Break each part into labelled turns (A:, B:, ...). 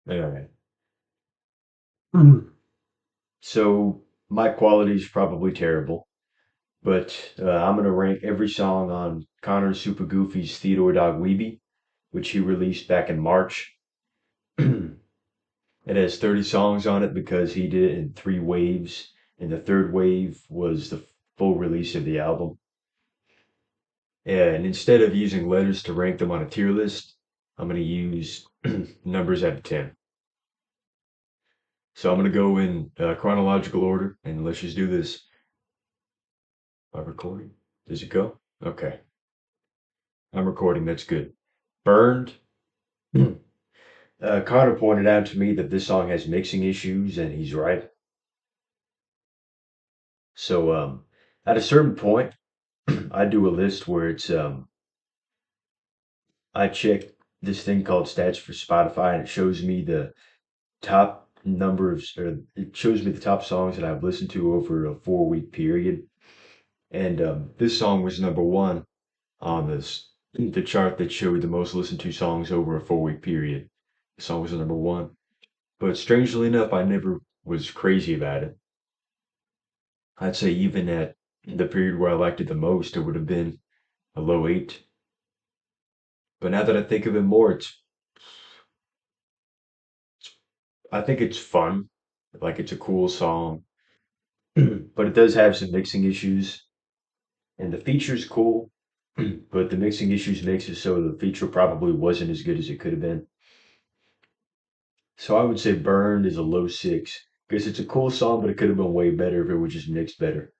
A: All right. Mhm. So my quality is probably terrible, but I'm gonna rank every song on Connor Super Goofy's Theodore Dog Weeby, which he released back in March. It has 30 songs on it because he did it in three waves, and the third wave was the full release of the album. And instead of using letters to rank them on a tier list, I'm gonna use numbers out of 10. So I'm gonna go in chronological order, and let's just do this. I'm recording. Does it go? Okay. I'm recording. That's good. Burned. Connor pointed out to me that this song has mixing issues, and he's right. So, at a certain point, I do a list where I check this thing called stats for Spotify, and it shows me the top or it shows me the top songs that I've listened to over a 4 week period. And this song was number one on the chart that showed the most listened to songs over a 4 week period. The song was number one. But strangely enough, I never was crazy about it. I'd say even at the period where I liked it the most, it would have been a low eight. But now that I think of it more, I think it's fun. Like it's a cool song, but it does have some mixing issues. And the feature's cool, but the mixing issues makes it so the feature probably wasn't as good as it could have been. So I would say Burned is a low six because it's a cool song, but it could have been way better if it was just mixed better.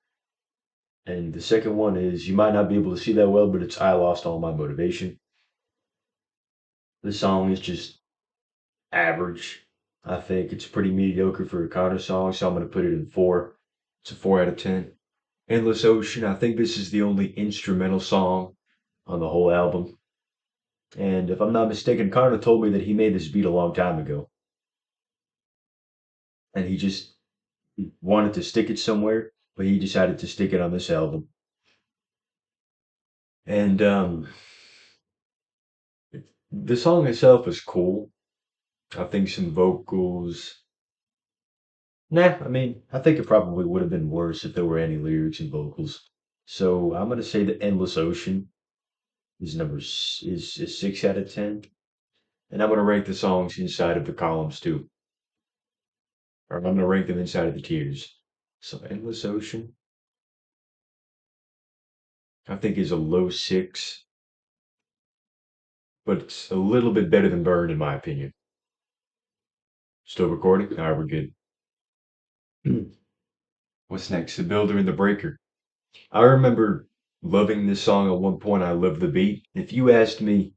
A: And the second one is you might not be able to see that well, but it's I Lost All My Motivation. The song is just average. I think it's pretty mediocre for a Connor song, so I'm going to put it in four. It's a 4 out of 10. Endless Ocean, I think this is the only instrumental song on the whole album. And if I'm not mistaken, Connor told me that he made this beat a long time ago. And he just wanted to stick it somewhere, but he decided to stick it on this album. And the song itself is cool. I think some vocals. Nah, I mean, I think it probably would have been worse if there were any lyrics and vocals. So I'm gonna say that Endless Ocean is 6 out of 10, and I'm gonna rank the songs inside of the columns too, or I'm gonna rank them inside of the tiers. So Endless Ocean, I think is a low six, but it's a little bit better than Burned in my opinion. Still recording? All right, we're good. What's next? The Builder and the Breaker. I remember loving this song at one point. I loved the beat. If you asked me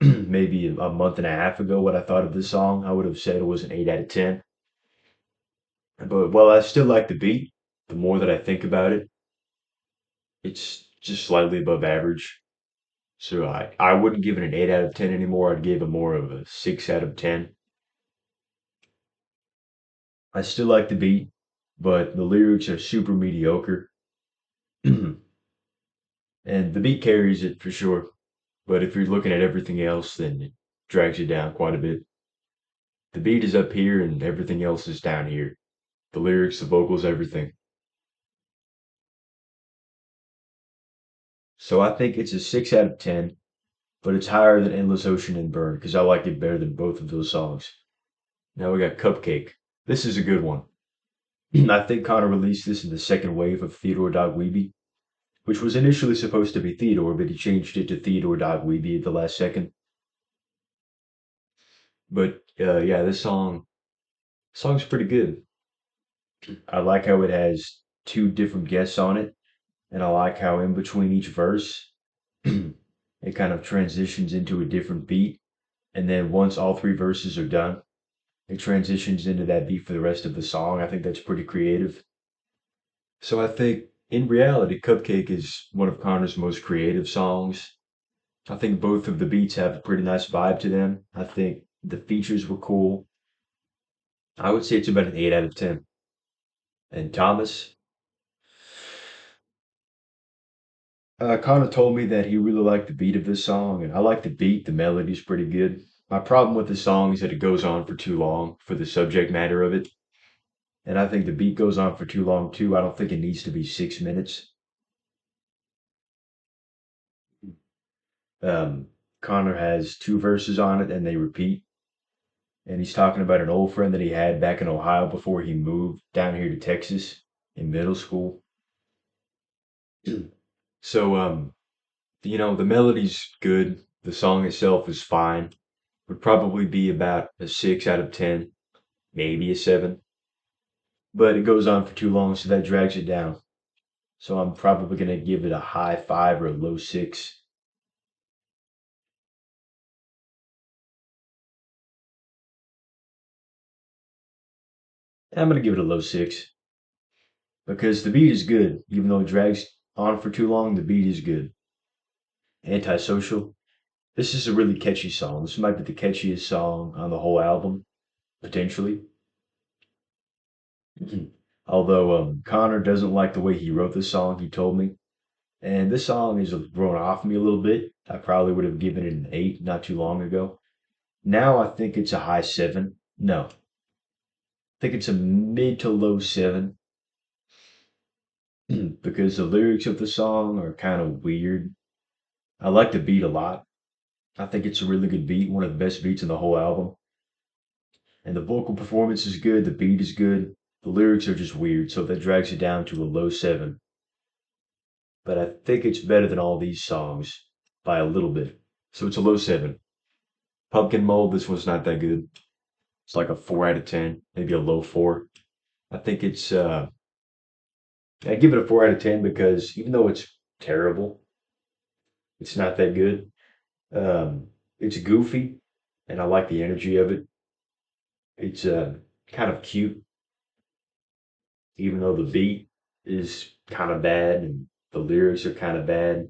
A: maybe a month and a half ago what I thought of this song, I would have said it was an 8 out of 10. But well, I still like the beat. The more that I think about it, it's just slightly above average. So I wouldn't give it an 8 out of 10 anymore. I'd give it more of a 6 out of 10. I still like the beat, but the lyrics are super mediocre. And the beat carries it for sure. But if you're looking at everything else, then it drags you down quite a bit. The beat is up here and everything else is down here. The lyrics, the vocals, everything. So I think it's a 6 out of 10, but it's higher than Endless Ocean and Burn because I like it better than both of those songs. Now we got Cupcake. This is a good one. I think Connor released this in the second wave of Theodore Dog Weeby, which was initially supposed to be Theodore, but he changed it to Theodore Dog Weeby at the last second. But yeah, this song's pretty good. I like how it has two different guests on it, and I like how in between each verse, it kind of transitions into a different beat. And then once all three verses are done, it transitions into that beat for the rest of the song. I think that's pretty creative. So I think in reality, Cupcake is one of Connor's most creative songs. I think both of the beats have a pretty nice vibe to them. I think the features were cool. I would say it's about an 8 out of 10. And Thomas, Connor told me that he really liked the beat of this song, and I like the beat. The melody's pretty good. My problem with the song is that it goes on for too long for the subject matter of it. And I think the beat goes on for too long too. I don't think it needs to be 6 minutes. Um, Connor has two verses on it and they repeat. And he's talking about an old friend that he had back in Ohio before he moved down here to Texas in middle school. So, the melody's good. The song itself is fine. Would probably be about a 6 out of 10, maybe a 7. But it goes on for too long, so that drags it down. So I'm probably gonna give it a high 5 or a low 6. I'm gonna give it a low 6 because the beat is good, even though it drags on for too long. The beat is good. Antisocial. This is a really catchy song. This might be the catchiest song on the whole album, potentially. Although Connor doesn't like the way he wrote this song, he told me. And this song is thrown off me a little bit. I probably would have given it an 8 not too long ago. Now I think it's a high 7. No, I think it's a mid to low 7 because the lyrics of the song are kind of weird. I like the beat a lot. I think it's a really good beat, one of the best beats in the whole album. And the vocal performance is good, the beat is good. The lyrics are just weird, so that drags it down to a low 7. But I think it's better than all these songs by a little bit. So it's a low 7. Pumpkin Mold, this one's not that good. It's like a 4 out of 10, maybe a low 4. I think I give it a 4 out of 10 because even though it's terrible, it's not that good. It's goofy, and I like the energy of it. It's kind of cute, even though the beat is kind of bad and the lyrics are kind of bad.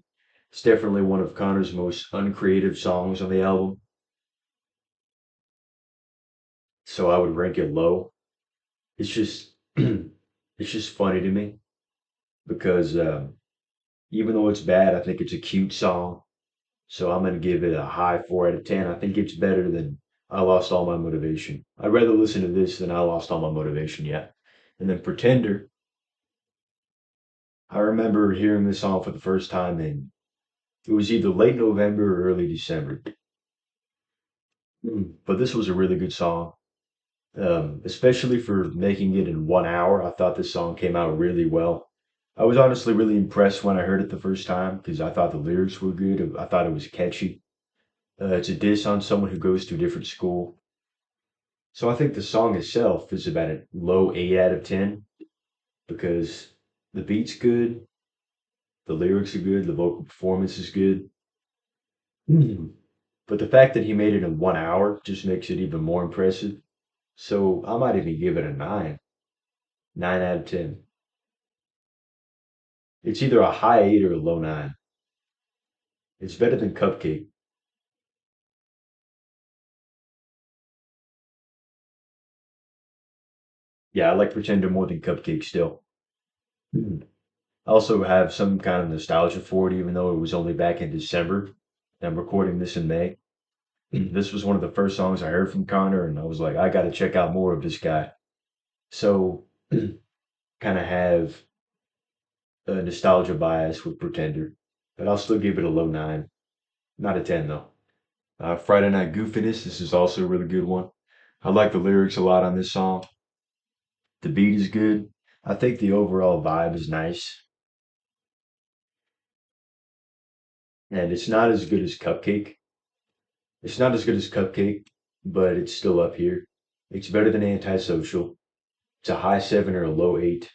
A: It's definitely one of Connor's most uncreative songs on the album, so I would rank it low. It's just it's just funny to me because even though it's bad, I think it's a cute song. So I'm gonna give it a high 4 out of 10. I think it's better than I Lost All My Motivation. I'd rather listen to this than I Lost All My Motivation, yeah. And then Pretender, I remember hearing this song for the first time in it was either late November or early December. But this was a really good song. Especially for making it in 1 hour. I thought this song came out really well. I was honestly really impressed when I heard it the first time because I thought the lyrics were good. I thought it was catchy. It's a diss on someone who goes to a different school. So I think the song itself is about a low 8 out of 10 because the beat's good, the lyrics are good, the vocal performance is good. But the fact that he made it in 1 hour just makes it even more impressive. So I might even give it a 9, 9 out of 10. It's either a high 8 or a low 9. It's better than Cupcake. Yeah, I like Pretender more than Cupcake still. I also have some kind of nostalgia for it, even though it was only back in December. I'm recording this in May. This was one of the first songs I heard from Connor, and I was like, I got to check out more of this guy. So, kind of have a nostalgia bias with Pretender, but I'll still give it a low 9, not a 10 though. Friday Night Goofiness, this is also a really good one. I like the lyrics a lot on this song. The beat is good. I think the overall vibe is nice, and it's not as good as Cupcake. It's not as good as Cupcake, but it's still up here. It's better than Antisocial. It's a high 7 or a low 8.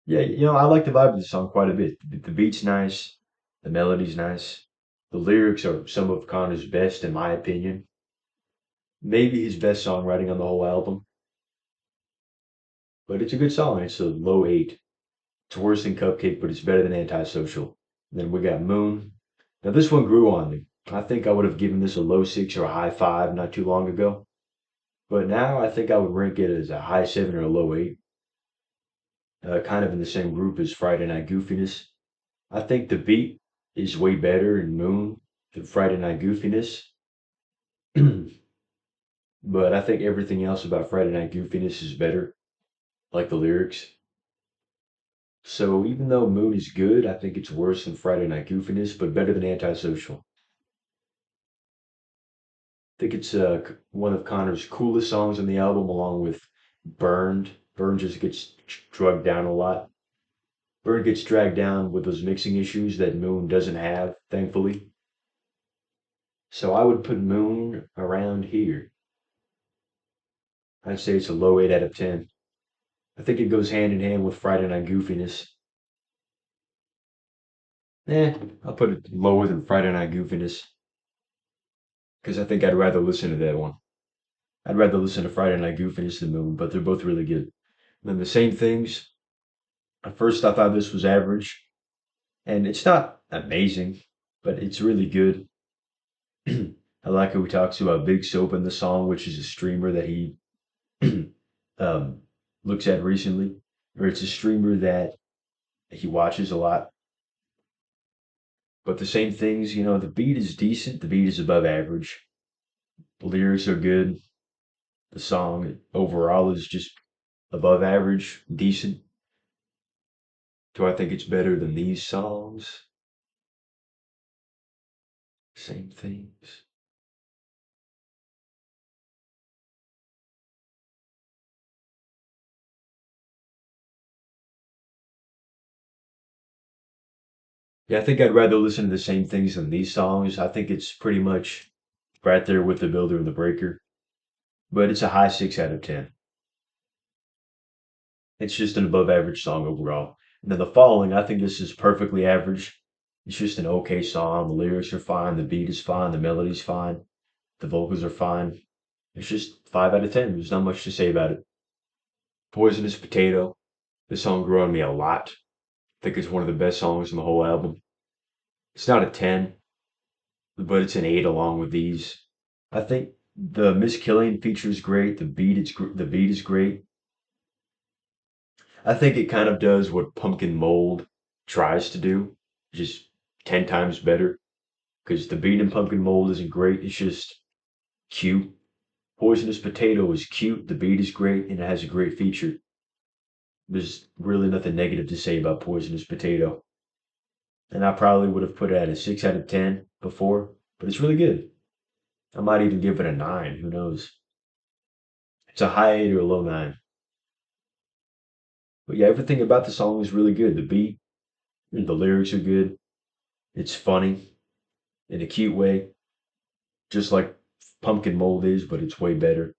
A: Yeah, I like the vibe of the song quite a bit. The beat's nice, the melody's nice. The lyrics are some of Connor's best, in my opinion. Maybe his best songwriting on the whole album, but it's a good song. It's a low 8. It's worse than Cupcake, but it's better than Antisocial. Then we got Moon. Now this one grew on me. I think I would have given this a low 6 or a high 5 not too long ago. But now I think I would rank it as a high 7 or a low 8. Kind of in the same group as Friday Night Goofiness. I think the beat is way better in Moon than Friday Night Goofiness. But I think everything else about Friday Night Goofiness is better, like the lyrics. So even though Moon is good, I think it's worse than Friday Night Goofiness, but better than Antisocial. I think it's one of Connor's coolest songs on the album, along with Burned. Burned just gets drugged down a lot. Burned gets dragged down with those mixing issues that Moon doesn't have, thankfully. So I would put Moon around here. I'd say it's a low 8 out of 10. I think it goes hand in hand with Friday Night Goofiness. Eh, I'll put it lower than Friday Night Goofiness because I think I'd rather listen to that one. I'd rather listen to Friday Night Goofiness than Moon, but they're both really good. And then the same things. At first, I thought this was average, and it's not amazing, but it's really good. I like how he talks about Big Soap in the song, which is a streamer that he um, looks at recently, or it's a streamer that he watches a lot. But the same things, the beat is decent, the beat is above average, the lyrics are good, the song overall is just above average, decent. Do I think it's better than these songs? Same things. Yeah, I think I'd rather listen to the same things than these songs. I think it's pretty much right there with the Builder and the Breaker, but it's a high 6 out of 10. It's just an above average song overall. And then the following, I think this is perfectly average. It's just an okay song. The lyrics are fine, the beat is fine, the melody's fine, the vocals are fine. It's just 5 out of 10. There's not much to say about it. Poisonous Potato. This song grew on me a lot. I think it's one of the best songs in the whole album. It's not a 10, but it's an 8 along with these. I think the Miss Killian feature is great. The beat is great. I think it kind of does what Pumpkin Mold tries to do, just 10 times better. Because the beat in Pumpkin Mold isn't great. It's just cute. Poisonous Potato is cute. The beat is great, and it has a great feature. There's really nothing negative to say about Poisonous Potato. And I probably would have put it at a 6 out of 10 before, but it's really good. I might even give it a 9. Who knows? It's a high 8 or a low 9. But yeah, everything about the song is really good. The beat, and the lyrics are good. It's funny in a cute way, just like Pumpkin Mold is, but it's way better.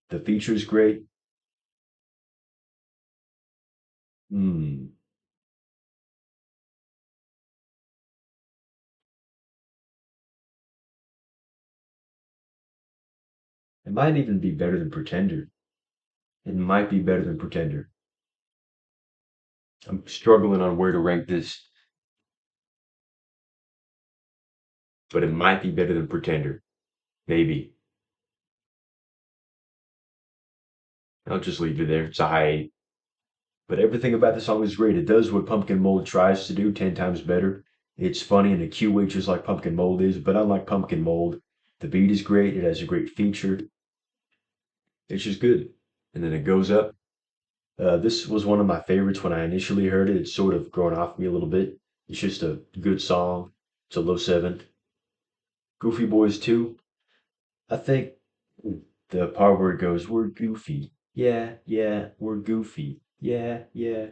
A: The feature's great. Hmm. It might even be better than Pretender. It might be better than Pretender. I'm struggling on where to rank this, but it might be better than Pretender. Maybe. I'll just leave it there. It's a high 8. But everything about the song is great. It does what Pumpkin Mold tries to do 10 times better. It's funny in a cute way, just like Pumpkin Mold is, but unlike Pumpkin Mold, the beat is great. It has a great feature. It's just good. And then it goes up. This was one of my favorites when I initially heard it. It's sort of grown off me a little bit. It's just a good song. It's a low 7. Goofy Boys 2. I think the part where it goes, "We're goofy. Yeah, yeah, we're goofy. Yeah, yeah."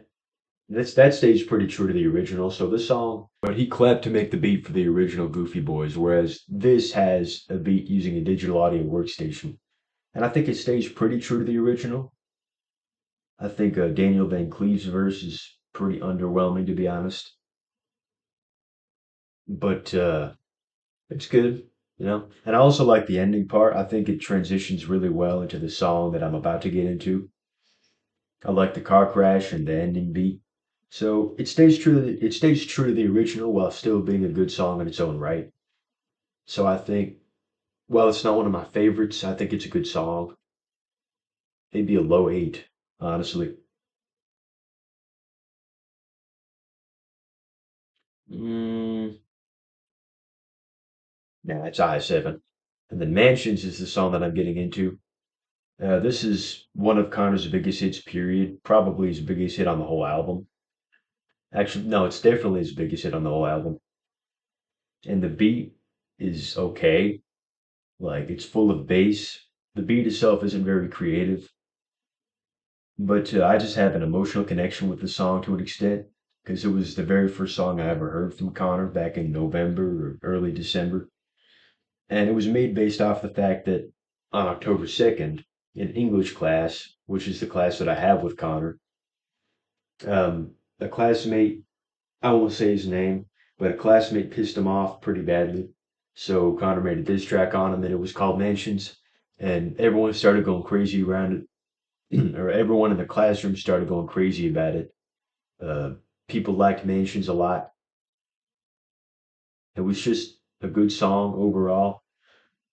A: That stays pretty true to the original. So this song, but he clapped to make the beat for the original Goofy Boys, whereas this has a beat using a digital audio workstation. And I think it stays pretty true to the original. I think Daniel Van Cleve's verse is pretty underwhelming, to be honest. But it's good. And I also like the ending part. I think it transitions really well into the song that I'm about to get into. I like the car crash and the ending beat. So it stays true to the original while still being a good song in its own right. So I think, well, it's not one of my favorites. I think it's a good song. Maybe a low 8, honestly. Nah, it's I7. And then Mansions is the song that I'm getting into. This is one of Connor's biggest hits, period. Probably his biggest hit on the whole album. Actually, no, it's definitely his biggest hit on the whole album. And the beat is okay. Like, it's full of bass. The beat itself isn't very creative, but I just have an emotional connection with the song to an extent because it was the very first song I ever heard from Connor back in November or early December. And it was made based off the fact that on October 2nd, in English class, which is the class that I have with Connor, a classmate, I won't say his name, but a classmate pissed him off pretty badly. So Connor made a diss track on him, and it was called Mansions. And everyone started going crazy around it, or everyone in the classroom started going crazy about it. Uh, People liked Mansions a lot. It was just a good song overall.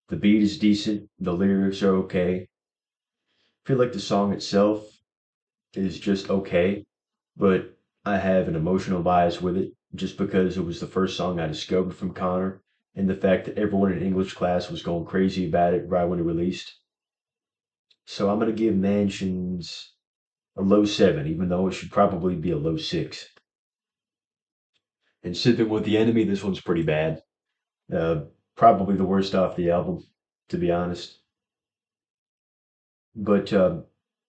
A: The beat is decent. The lyrics are okay. I feel like the song itself is just okay, but I have an emotional bias with it just because it was the first song I discovered from Connor and the fact that everyone in English class was going crazy about it right when it released. So I'm going to give Mansions a low 7, even though it should probably be a low 6. And Sipping with the Enemy, this one's pretty bad. Uh, Probably the worst off the album, to be honest. But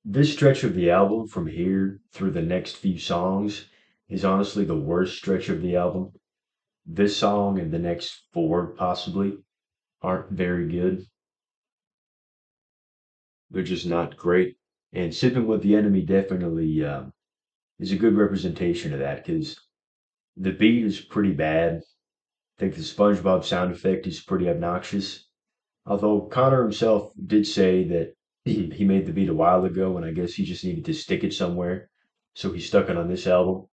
A: this stretch of the album from here through the next few songs is honestly the worst stretch of the album. This song and the next four possibly aren't very good. They're just not great. And Sipping with the Enemy definitely is a good representation of that because the beat is pretty bad. I think the SpongeBob sound effect is pretty obnoxious. Although Connor himself did say that he made the beat a while ago, and I guess he just needed to stick it somewhere, so he stuck it on this album.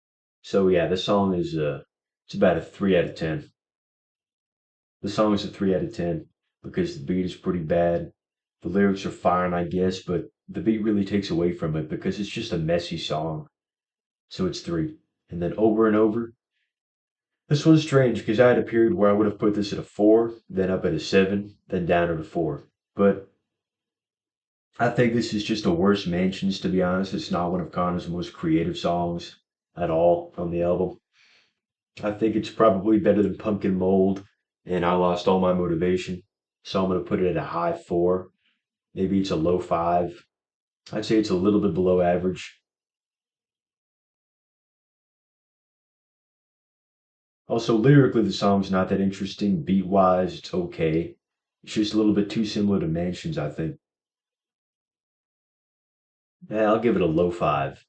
A: So yeah, the song is it's about a 3 out of 10. The song is a 3 out of 10 because the beat is pretty bad. The lyrics are fine, I guess, but the beat really takes away from it because it's just a messy song. So it's three. And then Over and Over. This one's strange because I had a period where I would have put this at a 4, then up at a 7, then down at a 4. But I think this is just the worst Mansions, to be honest. It's not one of Connor's most creative songs at all on the album. I think it's probably better than Pumpkin Mold, and I lost all my motivation. So I'm going to put it at a high 4. Maybe it's a low 5. I'd say it's a little bit below average. Also, lyrically, the song's not that interesting. Beat wise, it's okay. It's just a little bit too similar to Mansions, I think. Yeah, I'll give it a low 5.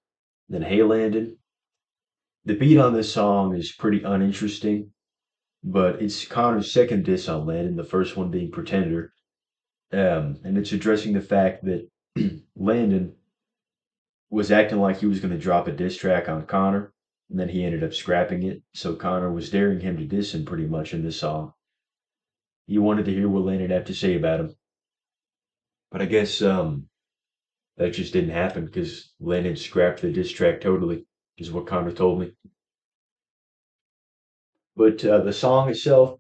A: Then Hey Landon. The beat on this song is pretty uninteresting, but it's Connor's second diss on Landon, the first one being Pretender. And it's addressing the fact that Landon was acting like he was going to drop a diss track on Connor, and then he ended up scrapping it. So Connor was daring him to diss him pretty much in this song. He wanted to hear what Landon had to say about him, but I guess that just didn't happen because Landon scrapped the diss track totally, is what Connor told me. But the song itself,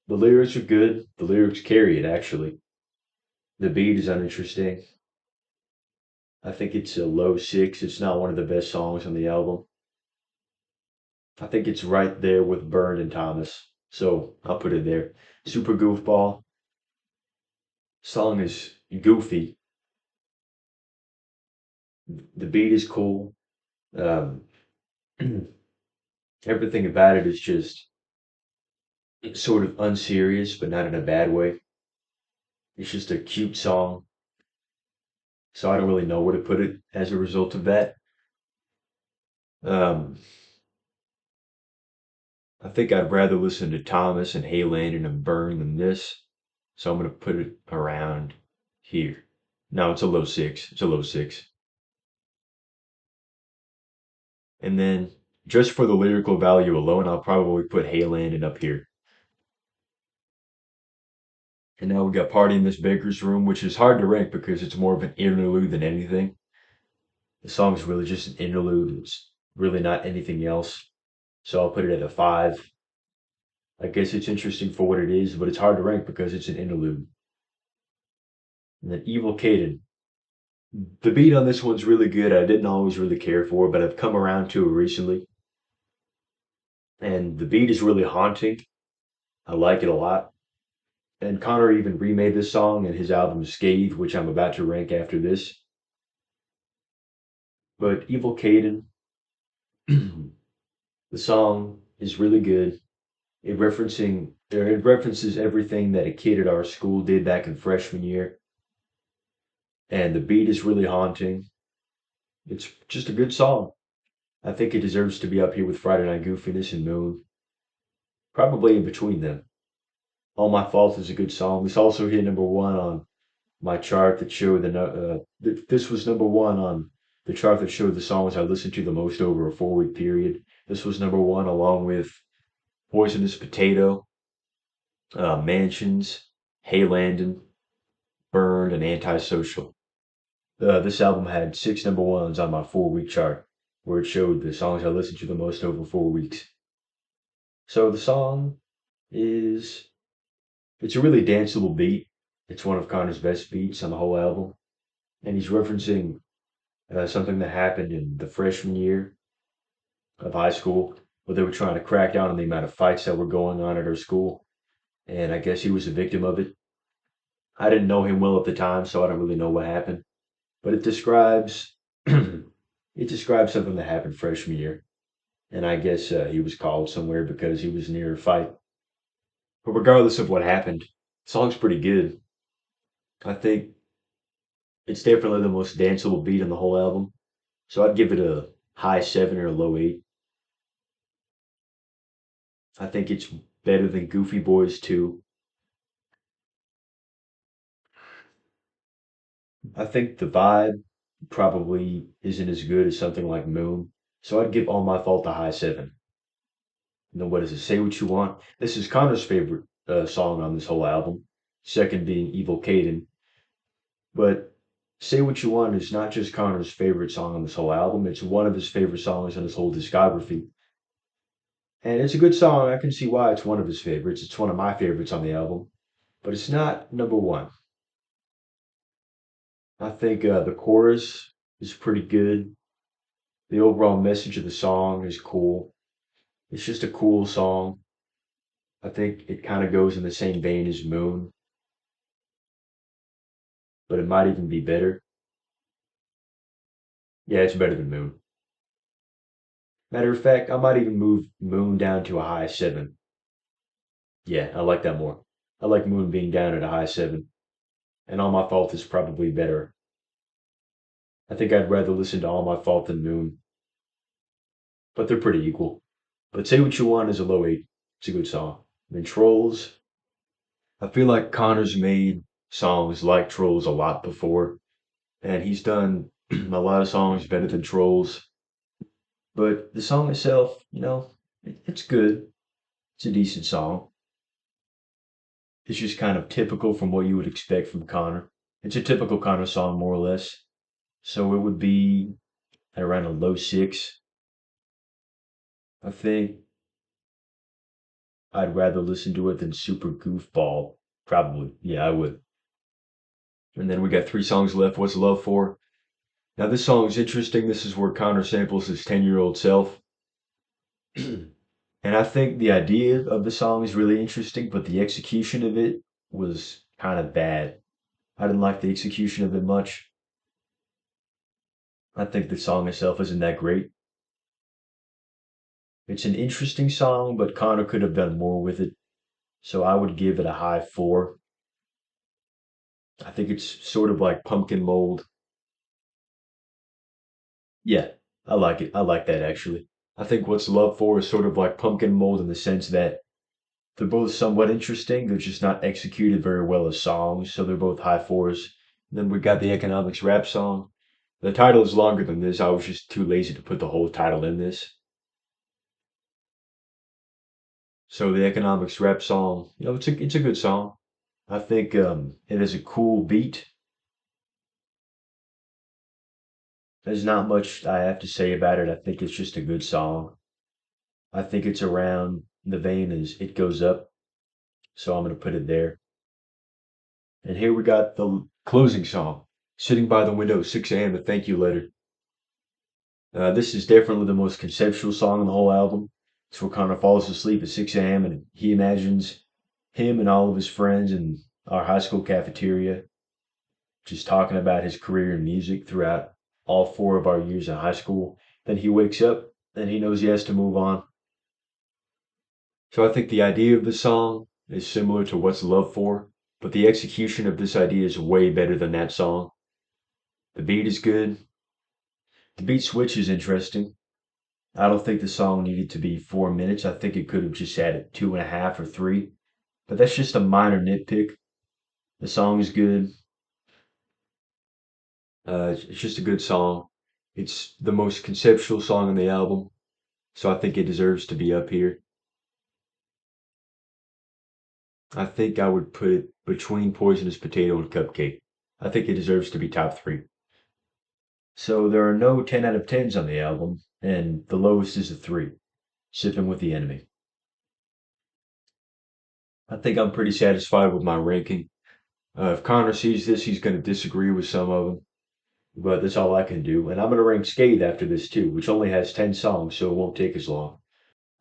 A: the lyrics are good. The lyrics carry it actually. The beat is uninteresting. I think it's a low 6. It's not one of the best songs on the album. I think it's right there with Byrne and Thomas. So I'll put it there. Super goofball. Song is goofy. The beat is cool. Um, Everything about it is just sort of unserious, but not in a bad way. It's just a cute song. So I don't really know where to put it as a result of that. Um, I think I'd rather listen to Thomas and Hey Landon and Burn than this. So I'm going to put it around here. No, it's a low 6. It's a low 6. And then just for the lyrical value alone, I'll probably put Hey Landon up here. And now we got Party in This Baker's Room, which is hard to rank because it's more of an interlude than anything. The song's really just an interlude. It's really not anything else. So I'll put it at a 5. I guess it's interesting for what it is, but it's hard to rank because it's an interlude. And then Evil Caden. The beat on this one's really good. I didn't always really care for it, but I've come around to it recently. And the beat is really haunting. I like it a lot. And Connor even remade this song in his album SCATHE, which I'm about to rank after this. But Evil Caden, the song is really good. It references everything that a kid at our school did back in freshman year. And the beat is really haunting. It's just a good song. I think it deserves to be up here with Friday Night Goofiness and Moon, probably in between them. All My Fault is a good song. This also hit number one on my chart that showed this was number one on the chart that showed the songs I listened to the most over a 4 week period. This was number one along with Poisonous Potato, Mansions, Hey Landon, Burned, and Antisocial. This album had six number ones on my 4 week chart, where it showed the songs I listened to the most over 4 weeks. So the song is it's a really danceable beat. It's one of Connor's best beats on the whole album, and he's referencing something that happened in the freshman year of high school, where they were trying to crack down on the amount of fights that were going on at our school, and I guess he was a victim of it. I didn't know him well at the time, so I don't really know what happened, but it describes it describes something that happened freshman year, and I guess he was called somewhere because he was near a fight. But regardless of what happened, the song's pretty good. I think it's definitely the most danceable beat on the whole album, so I'd give it a high seven or a low eight. I think it's better than Goofy Boys 2. I think the vibe probably isn't as good as something like Moon, so I'd give All My Fault a high seven. And then what is it? Say What You Want. This is Connor's favorite song on this whole album. Second being Evil Caden. But Say What You Want is not just Connor's favorite song on this whole album. It's one of his favorite songs on his whole discography. And it's a good song. I can see why it's one of his favorites. It's one of my favorites on the album. But it's not number one. I think the chorus is pretty good. The overall message of the song is cool. It's just a cool song. I think it kind of goes in the same vein as Moon, but it might even be better. Yeah, it's better than Moon. Matter of fact, I might even move Moon down to a high seven. Yeah, I like that more. I like Moon being down at a high seven, and All My Fault is probably better. I think I'd rather listen to All My Fault than Moon, but they're pretty equal. But Say What You Want is a low eight. It's a good song. And Trolls, I feel like Connor's made songs like Trolls a lot before, and he's done a lot of songs better than Trolls. But the song itself, it's good. It's a decent song. It's just kind of typical from what you would expect from Connor. It's a typical Connor song, more or less. So it would be at around a low six. I think I'd rather listen to it than Super Goofball. Probably. Yeah, I would. And then we got three songs left. What's Love For? Now, this song is interesting. This is where Connor samples his 10-year-old self. And I think the idea of the song is really interesting, but the execution of it was kind of bad. I didn't like the execution of it much. I think the song itself isn't that great. It's an interesting song, but Connor could have done more with it. So I would give it a high four. I think it's sort of like pumpkin mold. Yeah, I like it. I like that actually. I think what's Love For is sort of like pumpkin mold in the sense that they're both somewhat interesting. They're just not executed very well as songs, so they're both high fours. Then we got the Economics rap song. The title is longer than this. I was just too lazy to put the whole title in this. So the Economics rap song, it's a good song. I think it has a cool beat. There's not much I have to say about it. I think it's just a good song. I think it's around the vein as It Goes Up, so I'm gonna put it there. And here we got the closing song, Sitting by the Window, 6 a.m. A Thank You Letter. This is definitely the most conceptual song on the whole album. It's where Connor falls asleep at 6 a.m. and he imagines him and all of his friends in our high school cafeteria just talking about his career in music throughout all 4 of our years in high school. Then he wakes up and he knows he has to move on. So I think the idea of the song is similar to What's Love For, but the execution of this idea is way better than that song. The beat is good. The beat switch is interesting. I don't think the song needed to be 4 minutes. I think it could have just added 2.5 or three, but that's just a minor nitpick. The song is good. It's just a good song. It's the most conceptual song on the album, so I think it deserves to be up here. I think I would put it between Poisonous Potato and Cupcake. I think it deserves to be top three. So there are no 10 out of 10s on the album, and the lowest is a 3, Sipping with the Enemy. I think I'm pretty satisfied with my ranking. If Connor sees this, he's going to disagree with some of them, but that's all I can do. And I'm going to rank Scathe after this too, which only has 10 songs, so it won't take as long.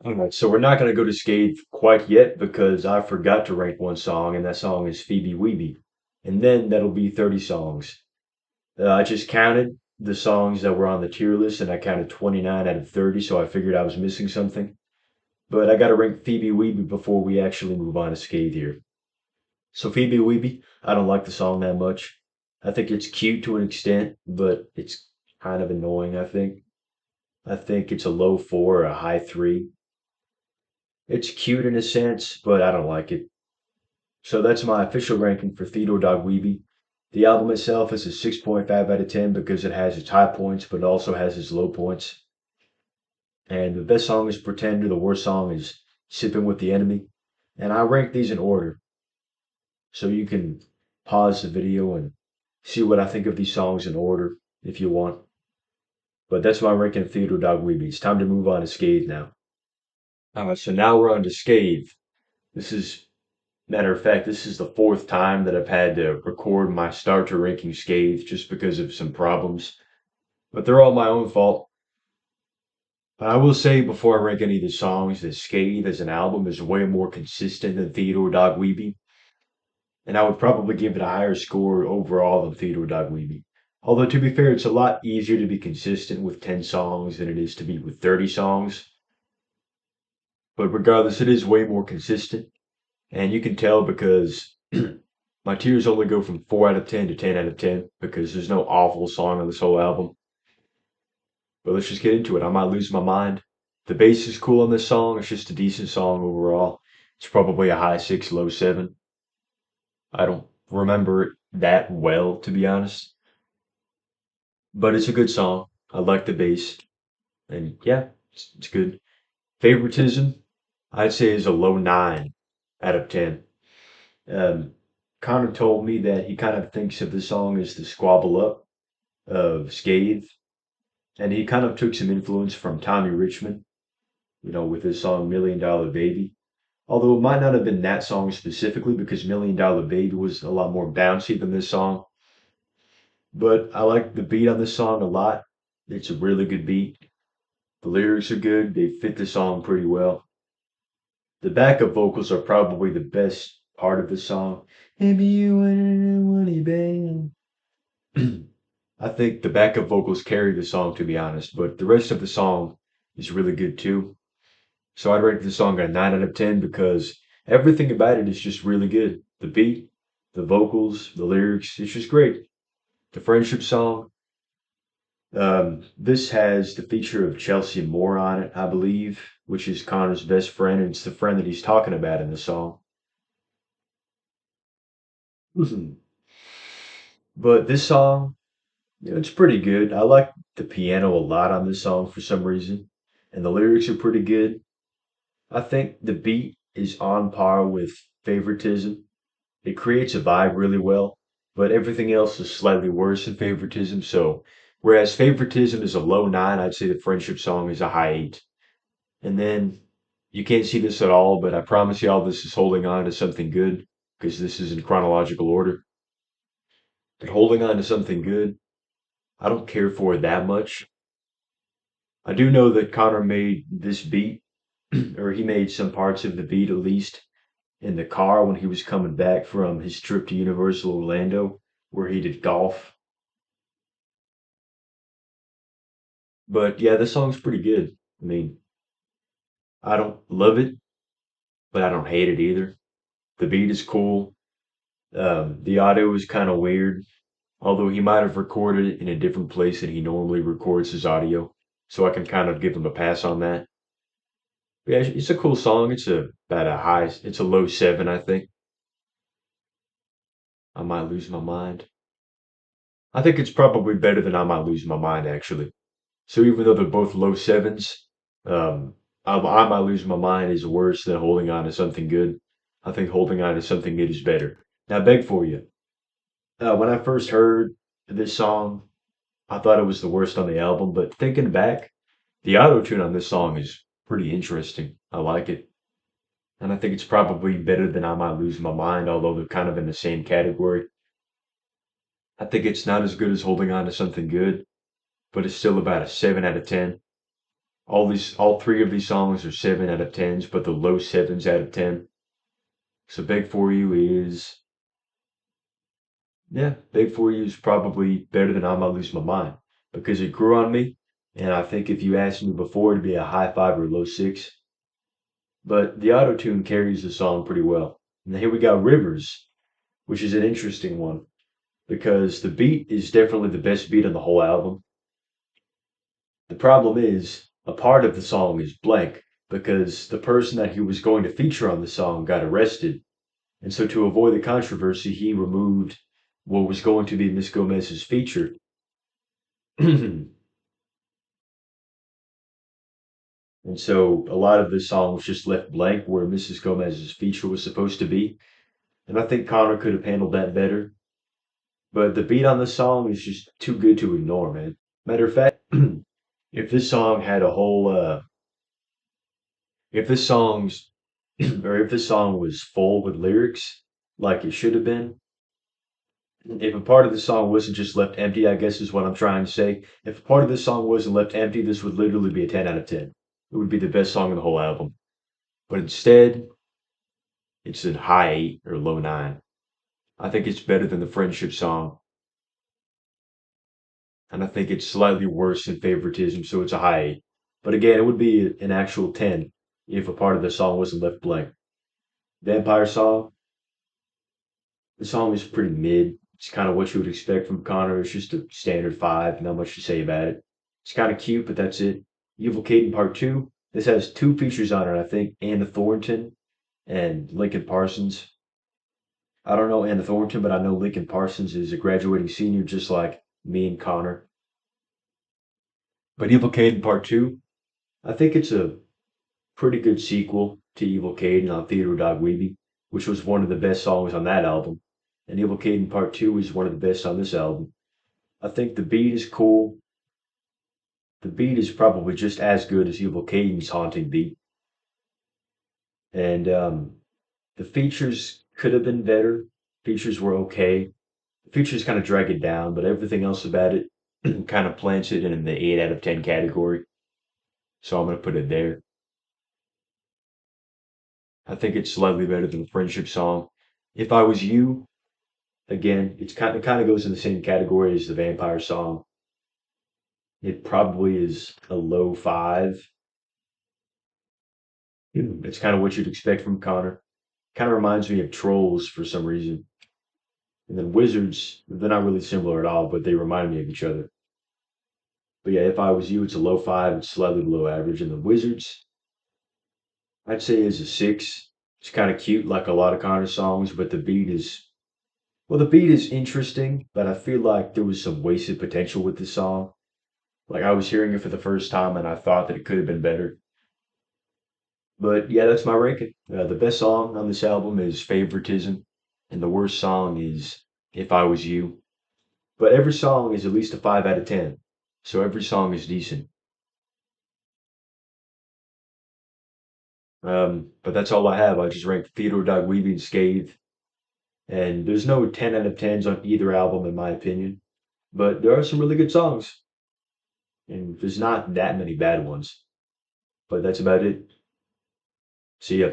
A: All right, so we're not going to go to Scathe quite yet because I forgot to rank one song, and that song is Phoebe Weeby. And then that'll be 30 songs. I just counted the songs that were on the tier list, and I counted 29 out of 30, so I figured I was missing something. But I got to rank Phoebe Weeby before we actually move on to Scathe here. So Phoebe Weeby, I don't like the song that much. I think it's cute to an extent, but it's kind of annoying, I think. I think it's a low 4 or a high 3. It's cute in a sense, but I don't like it. So that's my official ranking for Theodore Dog Weeby. The album itself is a 6.5 out of 10 because it has its high points, but it also has its low points. And the best song is Pretender, the worst song is Sipping with the Enemy. And I rank these in order. So you can pause the video and see what I think of these songs in order if you want. But that's my ranking of Theodore Dog Weeby. It's time to move on to Scathe now. So now we're on to Scathe. This is, matter of fact, this is the fourth time that I've had to record my starter ranking Scathe just because of some problems. But they're all my own fault. But I will say before I rank any of the songs that Scathe as an album is way more consistent than Theodore Dog Weeby. And I would probably give it a higher score overall than Theodore Dog Weeby. Although, to be fair, it's a lot easier to be consistent with 10 songs than it is to be with 30 songs. But regardless, it is way more consistent. And you can tell because my tiers only go from 4 out of 10 to 10 out of 10 because there's no awful song on this whole album. But let's just get into it. I might lose my mind. The bass is cool on this song. It's just a decent song overall. It's probably a high 6, low 7. I don't remember it that well, to be honest. But it's a good song. I like the bass. And yeah, it's good. Favoritism, I'd say is a low 9 out of 10. Um, Connor told me that he kind of thinks of the song as the squabble up of Scathe. And he kind of took some influence from Tommy Richmond, with his song Million Dollar Baby. Although it might not have been that song specifically because Million Dollar Baby was a lot more bouncy than this song. But I like the beat on this song a lot. It's a really good beat. The lyrics are good. They fit the song pretty well. The backup vocals are probably the best part of the song. Maybe you wanted a money band. I think the backup vocals carry the song, to be honest, but the rest of the song is really good too. So I'd rate the song a 9 out of 10 because everything about it is just really good. The beat, the vocals, the lyrics, it's just great. The friendship song, this has the feature of Chelsea Moore on it, I believe, which is Connor's best friend, and it's the friend that he's talking about in the song. But this song, it's pretty good. I like the piano a lot on this song for some reason, and the lyrics are pretty good. I think the beat is on par with Favoritism. It creates a vibe really well, but everything else is slightly worse than Favoritism. So, whereas Favoritism is a low 9, I'd say the Friendship song is a high 8. And then You can't see this at all, but I promise y'all this is holding on to something good because this is in chronological order. But holding on to something good, I don't care for it that much. I do know that Connor made this beat, or he made some parts of the beat at least, in the car when he was coming back from his trip to Universal Orlando, where he did golf. But yeah, this song's pretty good. I mean, I don't love it, but I don't hate it either. The beat is cool. The audio is kind of weird, although he might have recorded it in a different place than he normally records his audio. So I can kind of give him a pass on that. But yeah, it's a cool song. It's a low seven, I think. I might lose my mind. I think it's probably better than I might lose my mind, actually. So even though they're both low sevens, um, I might lose my mind is worse than holding on to something good. I think holding on to something good is better. Now, I beg for you. When I first heard this song, I thought it was the worst on the album, but thinking back, the auto tune on this song is pretty interesting. I like it. And I think it's probably better than I might lose my mind, although they're kind of in the same category. I think it's not as good as holding on to something good, but it's still about a 7 out of 10. All three of these songs are 7 out of 10s, but the low sevens out of 10. So Beg For You is, yeah, Beg For You is probably better than I Might Lose My Mind because it grew on me. And I think if you asked me before, it'd be a high five or low six. But the auto tune carries the song pretty well. And then here we got Rivers, which is an interesting one because the beat is definitely the best beat on the whole album. The problem is, a part of the song is blank because the person that he was going to feature on the song got arrested. And so, to avoid the controversy, he removed what was going to be Miss Gomez's feature. And so, a lot of the song was just left blank where Mrs. Gomez's feature was supposed to be. And I think Connor could have handled that better. But the beat on the song is just too good to ignore, man. Matter of fact, if this song had a whole, if this song's or if this song was full with lyrics like it should have been, if a part of the song wasn't just left empty, I guess is what I'm trying to say. If a part of the song wasn't left empty, this would literally be a 10 out of 10. It would be the best song in the whole album. But instead, it's a high 8 or low 9. I think it's better than the friendship song, and I think it's slightly worse than favoritism, so it's a high 8. But again, it would be an actual 10 if a part of the song wasn't left blank. Vampire song, the song is pretty mid. It's kind of what you would expect from Connor. It's just a standard five, not much to say about it. It's kind of cute, but that's it. Evil Caden Part 2. This has two features on it, I think. Anna Thornton and Lincoln Parsons. I don't know Anna Thornton, but I know Lincoln Parsons is a graduating senior just like me and Connor. But Evil Caden Part 2, I think it's a pretty good sequel to Evil Caden on Theodore Wibi, which was one of the best songs on that album. And Evil Caden Part 2 is one of the best on this album. I think the beat is cool. The beat is probably just as good as Evil Caden's haunting beat. And the features could have been better. Features were okay. The features kind of drag it down, but everything else about it kind of plants it in the 8 out of 10 category. So I'm going to put it there. I think it's slightly better than the Friendship song. If I Was You, again, it kind of goes in the same category as the Vampire song. It probably is a low 5. It's kind of what you'd expect from Connor. Kind of reminds me of Trolls for some reason. And then Wizards, they're not really similar at all, but they remind me of each other. But yeah, If I Was You, it's a low 5. It's slightly below average. And the Wizards, I'd say is a 6. It's kind of cute, like a lot of Connor songs, but the beat is interesting, but I feel like there was some wasted potential with this song. Like I was hearing it for the first time and I thought that it could have been better. But yeah, that's my ranking. The best song on this album is Favoritism, and the worst song is If I Was You. But every song is at least a 5 out of 10. So every song is decent. But that's all I have. I just ranked Theodore, Wibi, and Scathe. And there's no 10 out of 10s on either album, in my opinion. But there are some really good songs, and there's not that many bad ones. But that's about it. See ya.